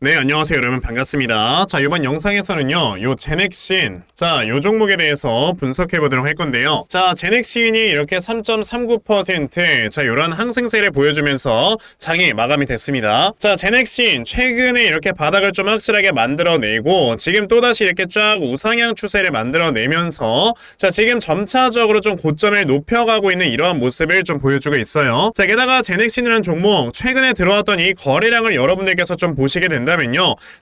네, 안녕하세요 여러분, 반갑습니다. 자, 이번 영상에서는요 요 제넥신, 요 종목에 대해서 분석해 보도록 할 건데요. 자, 제넥신이 이렇게 3.39% 요런 항승세를 보여주면서 장이 마감이 됐습니다. 자, 제넥신 최근에 이렇게 바닥을 좀 확실하게 만들어내고 지금 또다시 이렇게 쫙 우상향 추세를 만들어내면서 자, 지금 점차적으로 좀 고점을 높여가고 있는 이러한 모습을 좀 보여주고 있어요. 자, 게다가 제넥신이라는 종목 최근에 들어왔던 이 거래량을 여러분들께서 좀 보시게 된다면요,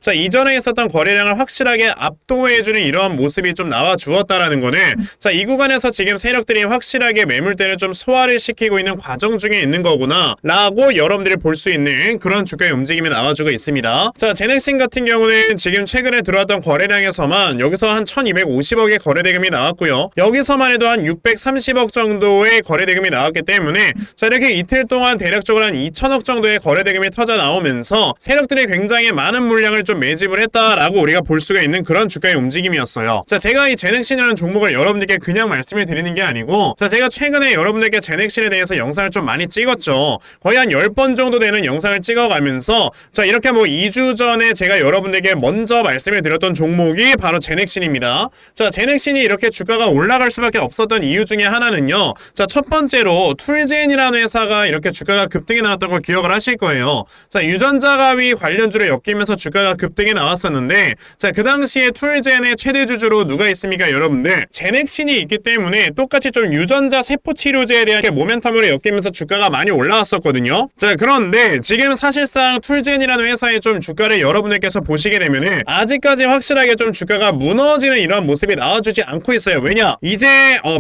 자, 이전에 있었던 거래량을 확실하게 압도해주는 이러한 모습이 좀 나와 주었다라는 거는 자, 이 구간에서 지금 세력들이 확실하게 매물대를 좀 소화를 시키고 있는 과정 중에 있는 거구나 라고 여러분들이 볼 수 있는 그런 주가의 움직임이 나와주고 있습니다. 자, 제넥신 같은 경우는 지금 최근에 들어왔던 거래량에서만 여기서 한 1250억의 거래대금이 나왔고요, 여기서만 해도 한 630억 정도의 거래대금이 나왔기 때문에 자, 이렇게 이틀 동안 대략적으로 한 2000억 정도의 거래대금이 터져 나오면서 세력들이 굉장히 많은 물량을 좀 매집을 했다라고 우리가 볼 수가 있는 그런 주가의 움직임이었어요. 자, 제가 이 제넥신이라는 종목을 여러분들께 그냥 말씀을 드리는 게 아니고, 자, 제가 최근에 여러분들께 제넥신에 대해서 영상을 좀 많이 찍었죠. 거의 한 10번 정도 되는 영상을 찍어가면서 자, 이렇게 뭐 2주 전에 제가 여러분들께 먼저 말씀을 드렸던 종목이 바로 제넥신입니다. 자, 제넥신이 이렇게 주가가 올라갈 수밖에 없었던 이유 중에 하나는요, 자, 첫 번째로 툴젠이라는 회사가 이렇게 주가가 급등이 나왔던 걸 기억을 하실 거예요. 자, 유전자 가위 관련주를 엮이면서 주가가 급등이 나왔었는데, 자, 그 당시에 툴젠의 최대 주주로 누가 있습니까 여러분들? 제넥신이 있기 때문에 똑같이 좀 유전자 세포 치료제에 대한 모멘텀으로 엮이면서 주가가 많이 올라왔었거든요. 자, 그런데 지금 사실상 툴젠이라는 회사의 좀 주가를 여러분들께서 보시게 되면은 아직까지 확실하게 좀 주가가 무너지는 이런 모습이 나와주지 않고 있어요. 왜냐? 이제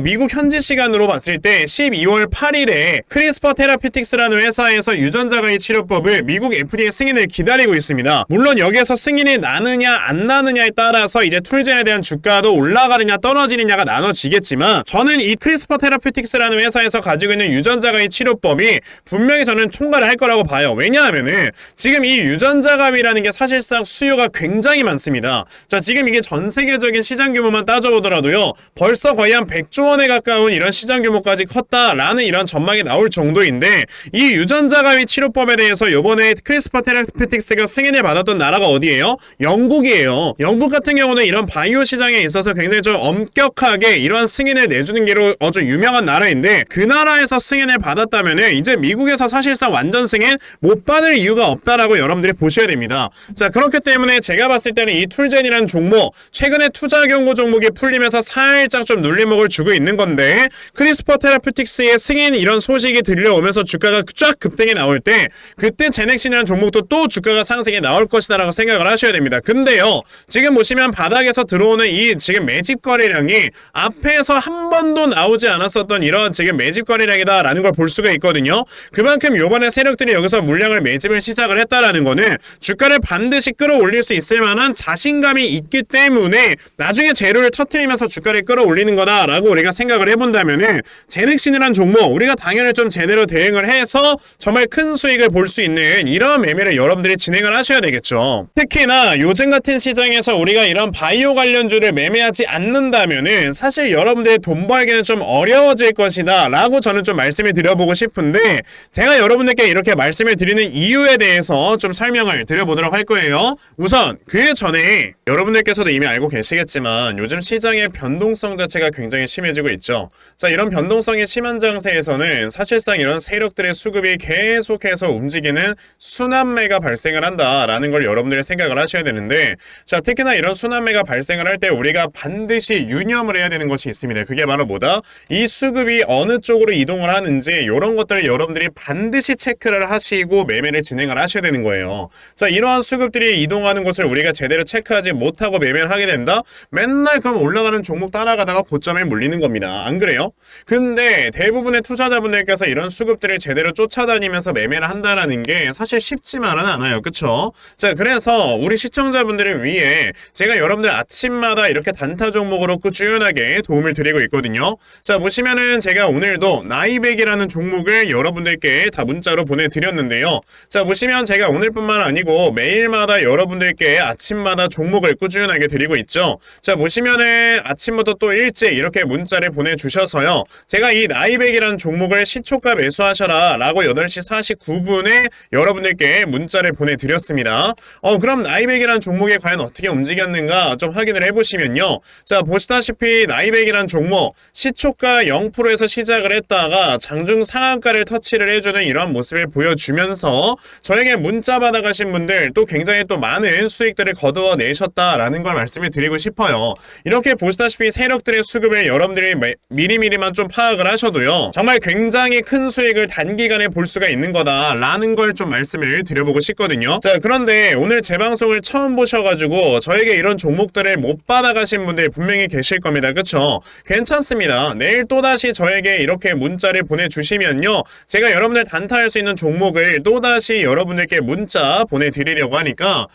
미국 현지 시간으로 봤을 때 12월 8일에 크리스퍼 테라피틱스라는 회사에서 유전자 가위 치료법을 미국 FDA 승인을 기다리고 있습니다. 물론 여기에서 승인이 나느냐 안 나느냐에 따라서 이제 툴젠에 대한 주가도 올라가느냐 떨어지느냐가 나눠지겠지만, 저는 이 크리스퍼 테라피틱스라는 회사에서 가지고 있는 유전자 가위 치료법이 분명히 저는 통과를 할 거라고 봐요. 왜냐하면은 지금 이 유전자 가위라는 게 사실상 수요가 굉장히 많습니다. 자, 지금 이게 전 세계적인 시장 규모만 따져보더라도요, 벌써 거의 한 100조 원에 가까운 이런 시장 규모까지 컸다라는 이런 전망이 나올 정도인데, 이 유전자 가위 치료법에 대해서 이번에 크리스퍼 테라피틱스가 승인을 받았던 나라가 어디예요? 영국이에요. 영국 같은 경우는 이런 바이오 시장에 있어서 굉장히 좀 엄격하게 이러한 승인을 내주는 게로 아주 유명한 나라인데, 그 나라에서 승인을 받았다면은 이제 미국에서 사실상 완전 승인 못 받을 이유가 없다라고 여러분들이 보셔야 됩니다. 자, 그렇기 때문에 제가 봤을 때는 이 툴젠이라는 종목 최근에 투자 경고 종목이 풀리면서 살짝 좀 눌림목을 주고 있는 건데, 크리스퍼 테라피틱스의 승인 이런 소식이 들려오면서 주가가 쫙 급등이 나올 때 그때 제넥신이라는 종목도 또 주가가 상승이 나올 것이다라고 생각을 하셔야 됩니다. 근데요, 지금 보시면 바닥에서 들어오는 이 지금 매집 거래량이 앞에서 한 번도 나오지 않았었던 이런 지금 매집 거래량이다라는 걸 볼 수가 있거든요. 그만큼 요번에 세력들이 여기서 물량을 매집을 시작을 했다라는 거는 주가를 반드시 끌어올릴 수 있을 만한 자신감이 있기 때문에 나중에 재료를 터트리면서 주가를 끌어올리는 거다라고 우리가 생각을 해본다면은 제넥신이란 종목 우리가 당연히 좀 제대로 대응을 해서 정말 큰 수익을 볼 수 있는 이런 매매를 여러분들이 진행을 하셔야 되겠죠. 특히나 요즘 같은 시장에서 우리가 이런 바이오 관련주를 매매하지 않는다면은 사실 여러분들의 돈 벌기는 좀 어려워질 것이다 라고 저는 좀 말씀을 드려보고 싶은데, 제가 여러분들께 이렇게 말씀을 드리는 이유에 대해서 좀 설명을 드려보도록 할 거예요. 우선 그 전에 여러분들께서도 이미 알고 계시겠지만 요즘 시장의 변동성 자체가 굉장히 심해지고 있죠. 자, 이런 변동성이 심한 장세에서는 사실상 이런 세력들의 수급이 계속해서 움직이는 순환매가 발생을 한다라는 걸 여러분들이 생각을 하셔야 되는데, 자, 특히나 이런 순환매가 발생을 할 때 우리가 반드시 유념을 해야 되는 것이 있습니다. 그게 바로 뭐다? 이 수급이 어느 쪽으로 이동을 하는지 이런 것들을 여러분들이 반드시 체크를 하시고 매매를 진행을 하셔야 되는 거예요. 자, 이러한 수급들이 이동하는 것을 우리가 제대로 체크하지 못하고 매매를 하게 된다? 맨날 그럼 올라가는 종목 따라가다가 고점에 물리는 겁니다. 안 그래요? 근데 대부분의 투자자분들께서 이런 수급들을 제대로 쫓아다니면서 매매를 한다는 게 사실 쉽지만은 않아요. 그쵸? 자, 그래서 우리 시청자분들을 위해 제가 여러분들 아침마다 이렇게 단타 종목으로 꾸준하게 도움을 드리고 있거든요. 자, 보시면은 제가 오늘도 나이백이라는 종목을 여러분들께 다 문자로 보내드렸는데요. 자, 보시면 제가 오늘뿐만 아니고 매일마다 여러분들께 아침마다 종목을 꾸준하게 드리고 있죠. 자, 보시면은 아침부터 또 일찍 이렇게 문자를 보내주셔서요, 제가 이 나이백이라는 종목을 시초가 매수하셔라 라고 8시 49분에 여러분들께 문자를 보내드렸습니다. 있습니다. 그럼 나이백이란 종목에 과연 어떻게 움직였는가 좀 확인을 해보시면요. 자, 보시다시피 나이백이란 종목 시초가 0%에서 시작을 했다가 장중 상한가를 터치를 해주는 이런 모습을 보여주면서 저에게 문자 받아가신 분들 또 굉장히 또 많은 수익들을 거두어내셨다라는 걸 말씀을 드리고 싶어요. 이렇게 보시다시피 세력들의 수급을 여러분들이 미리미리만 좀 파악을 하셔도요. 정말 굉장히 큰 수익을 단기간에 볼 수가 있는 거다라는 걸 좀 말씀을 드려보고 싶거든요. 자, 그런데 오늘 제 방송을 처음 보셔가지고 저에게 이런 종목들을 못 받아가신 분들 분명히 계실 겁니다. 그쵸? 괜찮습니다. 내일 또다시 저에게 이렇게 문자를 보내주시면요. 제가 여러분들 단타할 수 있는 종목을 또다시 여러분들께 문자 보내드리려고 하니까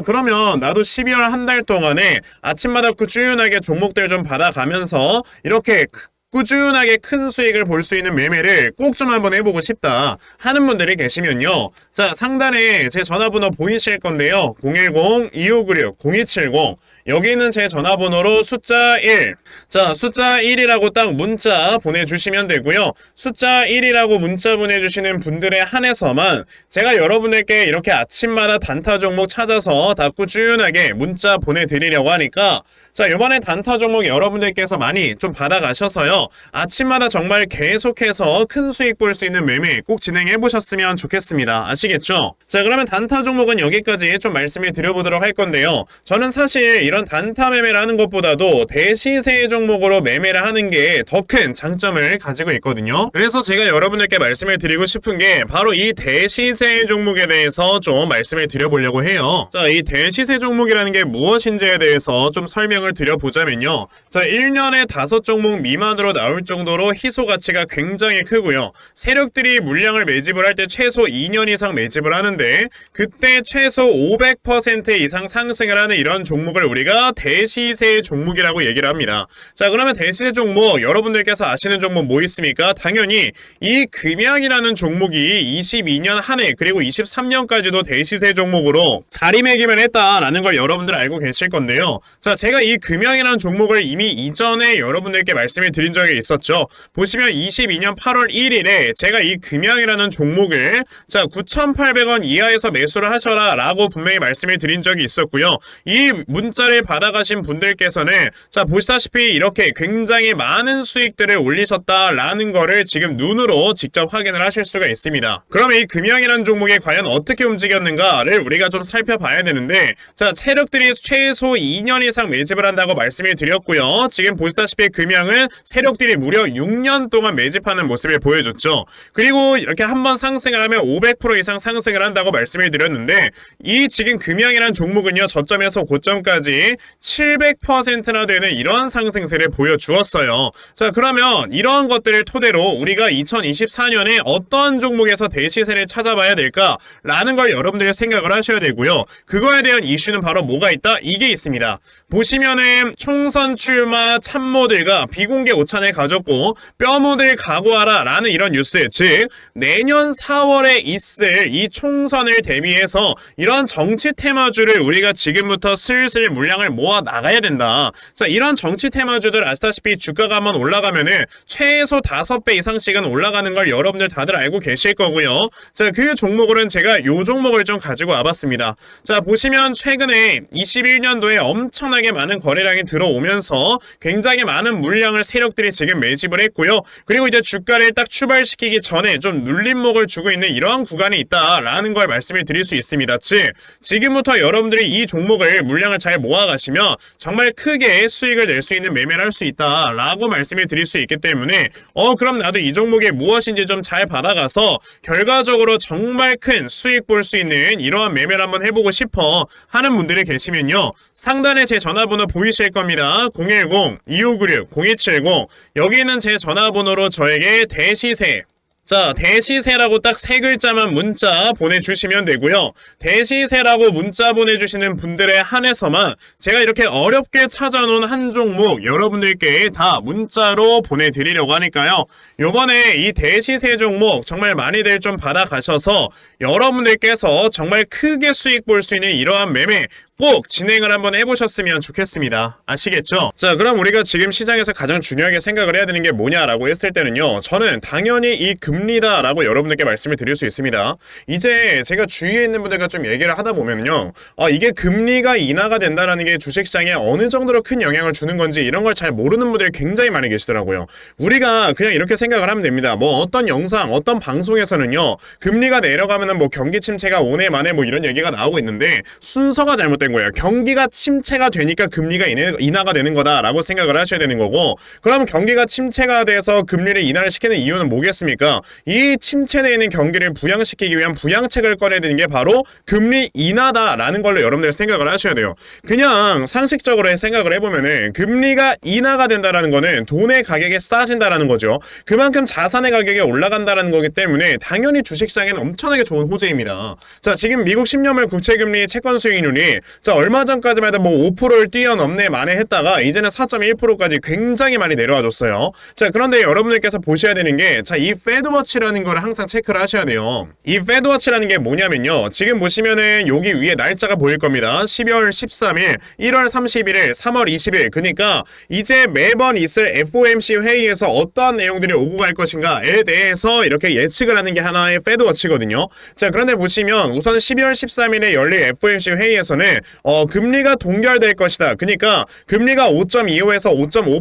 그러면 나도 12월 한 달 동안에 아침마다 꾸준하게 종목들 좀 받아가면서 이렇게 꾸준하게 큰 수익을 볼 수 있는 매매를 꼭 좀 한번 해보고 싶다 하는 분들이 계시면요. 자, 상단에 제 전화번호 보이실 건데요. 010-2596-0270 여기 있는 제 전화번호로 숫자 1. 자, 숫자 1이라고 딱 문자 보내주시면 되고요. 숫자 1이라고 문자 보내주시는 분들에 한해서만 제가 여러분들께 이렇게 아침마다 단타 종목 찾아서 다 꾸준하게 문자 보내드리려고 하니까 자, 이번에 단타 종목 여러분들께서 많이 좀 받아가셔서요. 아침마다 정말 계속해서 큰 수익 볼 수 있는 매매 꼭 진행해 보셨으면 좋겠습니다. 아시겠죠? 자, 그러면 단타 종목은 여기까지 좀 말씀을 드려보도록 할 건데요. 저는 사실 이런 단타 매매를 하는 것보다도 대시세 종목으로 매매를 하는 게 더 큰 장점을 가지고 있거든요. 그래서 제가 여러분들께 말씀을 드리고 싶은 게 바로 이 대시세 종목에 대해서 좀 말씀을 드려보려고 해요. 자, 이 대시세 종목이라는 게 무엇인지에 대해서 좀 설명을 드려보자면요. 자, 1년에 5종목 미만으로 나올 정도로 희소 가치가 굉장히 크고요. 세력들이 물량을 매집을 할 때 최소 2년 이상 매집을 하는데 그때 최소 500% 이상 상승을 하는 이런 종목을 우리가 대시세 종목이라고 얘기를 합니다. 자, 그러면 대시세 종목 여러분들께서 아시는 종목 뭐 있습니까? 당연히 이 금양이라는 종목이 22년 한 해 그리고 23년까지도 대시세 종목으로 자리매김을 했다라는 걸 여러분들 알고 계실 건데요. 자, 제가 이 금양이라는 종목을 이미 이전에 여러분들께 말씀을 드린 적이 있었죠. 보시면 22년 8월 1일에 제가 이 금양이라는 종목을 자 9,800원 이하에서 매수를 하셔라 라고 분명히 말씀을 드린 적이 있었고요. 이 문자를 받아가신 분들께서는 자 보시다시피 이렇게 굉장히 많은 수익들을 올리셨다라는 거를 지금 눈으로 직접 확인을 하실 수가 있습니다. 그러면 이 금양이라는 종목이 과연 어떻게 움직였는가를 우리가 좀 살펴봐야 되는데 자 세력들이 최소 2년 이상 매집을 한다고 말씀을 드렸고요. 지금 보시다시피 금양은 세력들이 무려 6년 동안 매집하는 모습을 보여줬죠. 그리고 이렇게 한번 상승을 하면 500% 이상 상승을 한다고 말씀을 드렸는데 이 지금 금양이라는 종목은요. 저점에서 고점까지 700%나 되는 이런 상승세를 보여주었어요. 자, 그러면 이런 것들을 토대로 우리가 2024년에 어떤 종목에서 대시세를 찾아봐야 될까라는 걸 여러분들이 생각을 하셔야 되고요. 그거에 대한 이슈는 바로 뭐가 있다? 이게 있습니다. 보시면은 총선 출마 참모들과 비공개 오찬을 가졌고 뼈묻을 각오하라 라는 이런 뉴스, 즉 내년 4월에 있을 이 총선을 대비해서 이런 정치 테마주를 우리가 지금부터 슬슬 물량을 모아 나가야 된다. 자, 이런 정치 테마주들 아시다시피 주가가 한번 올라가면은 최소 5배 이상씩은 올라가는 걸 여러분들 다들 알고 계실 거고요. 자, 그 종목으로는 제가 요 종목을 좀 가지고 와봤습니다. 자, 보시면 최근에 21년도에 엄청나게 많은 거래량이 들어오면서 굉장히 많은 물량을 세력들이 지금 매집을 했고요. 그리고 이제 주가를 딱 출발시키기 전에 좀 눌림목을 주고 있는 이러한 구간이 있다라는 걸 말씀을 드릴 수 있습니다. 즉 지금부터 여러분들이 이 종목을 물량을 잘 모아가시면 정말 크게 수익을 낼 수 있는 매매를 할 수 있다라고 말씀을 드릴 수 있기 때문에 그럼 나도 이 종목이 무엇인지 좀 잘 받아가서 결과적으로 정말 큰 수익 볼 수 있는 이러한 매매를 한번 해보고 싶어 하는 분들이 계시면요. 상단에 제 전화번호 보이실 겁니다. 010-2596-0270 여기 있는 제 전화번호로 저에게 대시세 자, 대시세라고 딱 3글자만 문자 보내주시면 되고요. 대시세라고 문자 보내주시는 분들에 한해서만 제가 이렇게 어렵게 찾아놓은 한 종목 여러분들께 다 문자로 보내드리려고 하니까요. 요번에 이 대시세 종목 정말 많이들 좀 받아가셔서 여러분들께서 정말 크게 수익 볼 수 있는 이러한 매매 꼭 진행을 한번 해보셨으면 좋겠습니다. 아시겠죠? 자, 그럼 우리가 지금 시장에서 가장 중요하게 생각을 해야 되는 게 뭐냐라고 했을 때는요, 저는 당연히 이 금리다라고 여러분들께 말씀을 드릴 수 있습니다. 이제 제가 주위에 있는 분들과 좀 얘기를 하다 보면요, 이게 금리가 인하가 된다라는 게 주식시장에 어느 정도로 큰 영향을 주는 건지 이런 걸 잘 모르는 분들이 굉장히 많이 계시더라고요. 우리가 그냥 이렇게 생각을 하면 됩니다. 뭐 어떤 영상, 어떤 방송에서는요, 금리가 내려가면은 뭐 경기 침체가 오네 마네 뭐 이런 얘기가 나오고 있는데 순서가 잘못된 거예요. 경기가 침체가 되니까 금리가 인하가 되는 거다라고 생각을 하셔야 되는 거고, 그럼 경기가 침체가 돼서 금리를 인하를 시키는 이유는 뭐겠습니까? 이 침체되어 있는 경기를 부양시키기 위한 부양책을 꺼내야 되는 게 바로 금리 인하다라는 걸로 여러분들 생각을 하셔야 돼요. 그냥 상식적으로 생각을 해보면은 금리가 인하가 된다라는 거는 돈의 가격이 싸진다라는 거죠. 그만큼 자산의 가격이 올라간다라는 거기 때문에 당연히 주식시장에는 엄청나게 좋은 호재입니다. 자, 지금 미국 10년물 국채금리 채권 수익률이 자, 얼마 전까지만 해도 뭐 5%를 뛰어넘네 만에 했다가 이제는 4.1%까지 굉장히 많이 내려와 줬어요. 자, 그런데 여러분들께서 보셔야 되는 게, 자, 이 페드워치라는 거를 항상 체크를 하셔야 돼요. 이 페드워치라는 게 뭐냐면요, 지금 보시면은 여기 위에 날짜가 보일 겁니다. 12월 13일, 1월 31일, 3월 20일. 그러니까 이제 매번 있을 FOMC 회의에서 어떠한 내용들이 오고 갈 것인가에 대해서 이렇게 예측을 하는 게 하나의 페드워치거든요. 자, 그런데 보시면 우선 12월 13일에 열릴 FOMC 회의에서는 금리가 동결될 것이다. 그러니까 금리가 5.25에서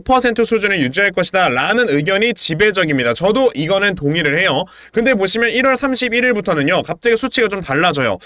5.5% 수준을 유지할 것이다 라는 의견이 지배적입니다. 저도 이거는 동의를 해요. 근데 보시면 1월 31일부터는요, 갑자기 수치가 좀 달라져요.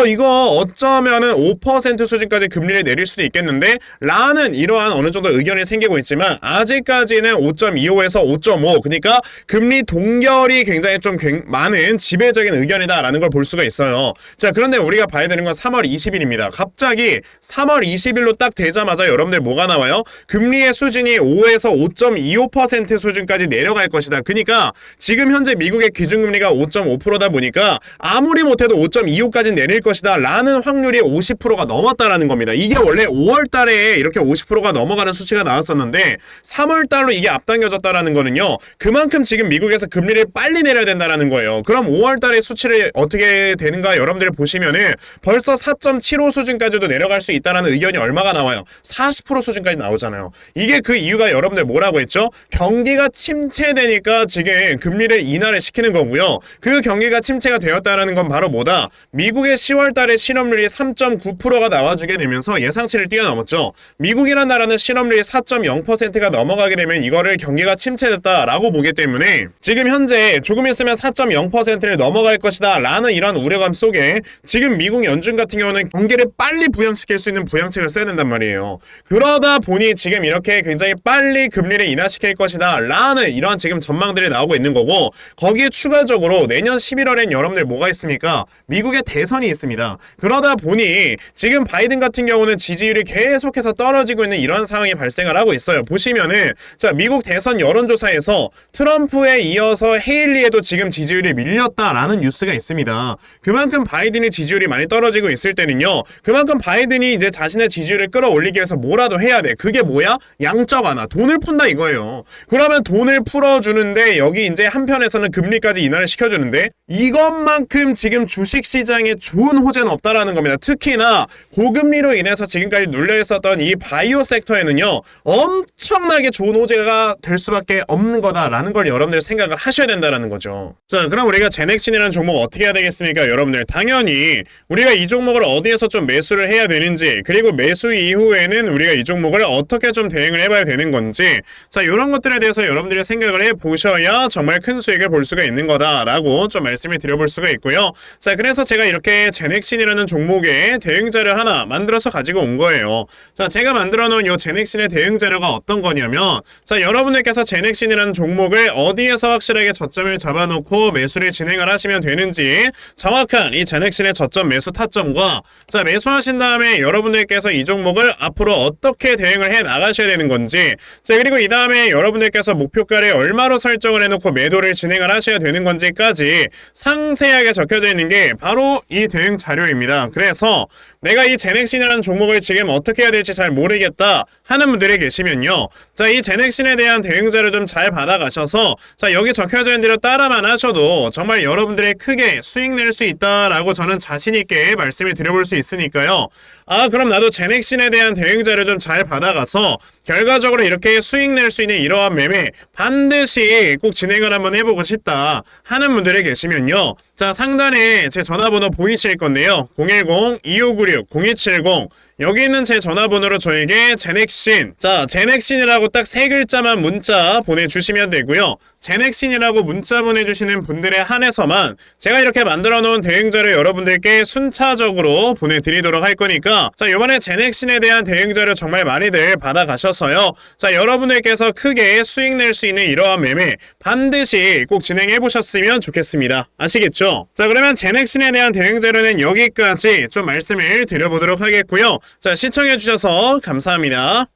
이거 어쩌면은 5% 수준까지 금리를 내릴 수도 있겠는데 라는 이러한 어느 정도 의견이 생기고 있지만, 아직까지는 5.25에서 5.5, 그러니까 금리 동결이 굉장히 좀 많은 지배적인 의견이다 라는 걸 볼 수가 있어요. 자, 그런데 우리가 봐야 되는 건 3월 20일입니다. 갑자기 3월 20일로 딱 되자마자 여러분들 뭐가 나와요? 금리의 수준이 5에서 5.25% 수준까지 내려갈 것이다. 그러니까 지금 현재 미국의 기준금리가 5.5%다 보니까 아무리 못해도 5.25까지 내릴 것이다 라는 확률이 50%가 넘었다라는 겁니다. 이게 원래 5월 달에 이렇게 50%가 넘어가는 수치가 나왔었는데 3월 달로 이게 앞당겨졌다라는 거는요, 그만큼 지금 미국에서 금리를 빨리 내려야 된다라는 거예요. 그럼 5월 달의 수치를 어떻게 되는가 여러분들이 보시면은 벌써 4.75 수준까지도 내려갈 수 있다는 의견이 얼마가 나와요? 40% 수준까지 나오잖아요. 이게 그 이유가 여러분들 뭐라고 했죠? 경기가 침체되니까 지금 금리를 인하를 시키는 거고요. 그 경기가 침체가 되었다는 건 바로 뭐다? 미국의 10월 달에 실업률이 3.9%가 나와주게 되면서 예상치를 뛰어넘었죠. 미국이란 나라는 실업률이 4.0%가 넘어가게 되면 이거를 경기가 침체됐다라고 보기 때문에 지금 현재 조금 있으면 4.0%를 넘어갈 것이다 라는 이런 우려감 속에 지금 미국 연준 같은 경우는 경기를 빨리 부양시킬 수 있는 부양책을 써야 된단 말이에요. 그러다 보니 지금 이렇게 굉장히 빨리 금리를 인하시킬 것이다 라는 이런 지금 전망들이 나오고 있는 거고, 거기에 추가적으로 내년 11월엔 여러분들 뭐가 있습니까? 미국의 대선이 있습니다. 그러다 보니 지금 바이든 같은 경우는 지지율이 계속해서 떨어지고 있는 이런 상황이 발생을 하고 있어요. 보시면은 자, 미국 대선 여론조사에서 트럼프에 이어서 헤일리에도 지금 지지율이 밀렸다라는 뉴스가 있습니다. 그만큼 바이든의 지지율이 많이 떨어지고 있을 때는요, 그만큼 바이든이 이제 자신의 지지율을 끌어올리기 위해서 뭐라도 해야 돼. 그게 뭐야? 양적 완화, 돈을 푼다 이거예요. 그러면 돈을 풀어주는데 여기 이제 한편에서는 금리까지 인하를 시켜주는데 이것만큼 지금 주식시장에 좋은 호재는 없다라는 겁니다. 특히나 고금리로 인해서 지금까지 눌려있었던 이 바이오 섹터에는요, 엄청나게 좋은 호재가 될 수밖에 없는 거다라는 걸 여러분들 생각을 하셔야 된다라는 거죠. 자, 그럼 우리가 제넥신이라는 종목 어떻게 해야 되겠습니까? 여러분들 당연히 우리가 이 종목을 어디에서 좀 매수를 해야 되는지, 그리고 매수 이후에는 우리가 이 종목을 어떻게 좀 대응을 해봐야 되는 건지, 자, 이런 것들에 대해서 여러분들이 생각을 해보셔야 정말 큰 수익을 볼 수가 있는 거다라고 좀 말씀을 드려볼 수가 있고요. 자, 그래서 제가 이렇게 제넥신이라는 종목의 대응 자료 하나 만들어서 가지고 온 거예요. 자, 제가 만들어 놓은 이 제넥신의 대응 자료가 어떤 거냐면, 자, 여러분들께서 제넥신이라는 종목을 어디에서 확실하게 저점을 잡아놓고 매수를 진행을 하시면 되는지 정확한 이 제넥신의 저점 매수 타점과, 자, 매수하신 다음에 여러분들께서 이 종목을 앞으로 어떻게 대응을 해 나가셔야 되는 건지, 자, 그리고 이 다음에 여러분들께서 목표가를 얼마로 설정을 해놓고 매도를 진행을 하셔야 되는 건지까지 상세하게 적혀져 있는 게 바로 이 대응 자료입니다. 그래서 내가 이 제넥신이라는 종목을 지금 어떻게 해야 될지 잘 모르겠다 하는 분들이 계시면요, 자, 이 제넥신에 대한 대응 자료 좀 잘 받아가셔서, 자, 여기 적혀져 있는 대로 따라만 하셔도 정말 여러분들이 크게 수익 낼 수 있다라고 저는 자신 있게 말씀을 드려볼 수 있으니까요. 하시면요. 아, 그럼 나도 제넥신에 대한 대응자를 좀 잘 받아가서 결과적으로 이렇게 수익 낼 수 있는 이러한 매매 반드시 꼭 진행을 한번 해보고 싶다 하는 분들이 계시면요. 자, 상단에 제 전화번호 보이실 건데요. 010-2596-0270 여기 있는 제 전화번호로 저에게 제넥신, 자, 제넥신이라고 딱 세 글자만 문자 보내주시면 되고요. 제넥신이라고 문자 보내주시는 분들에 한해서만 제가 이렇게 만들어 놓은 대응자를 여러분들께 순차적으로 보내드리도록 할 거니까, 자, 이번에 제넥신에 대한 대응자를 정말 많이들 받아가셔서요. 자, 여러분들께서 크게 수익 낼 수 있는 이러한 매매 반드시 꼭 진행해 보셨으면 좋겠습니다. 아시겠죠? 자, 그러면 제넥신에 대한 대응자료는 여기까지 좀 말씀을 드려보도록 하겠고요. 자, 시청해 주셔서 감사합니다.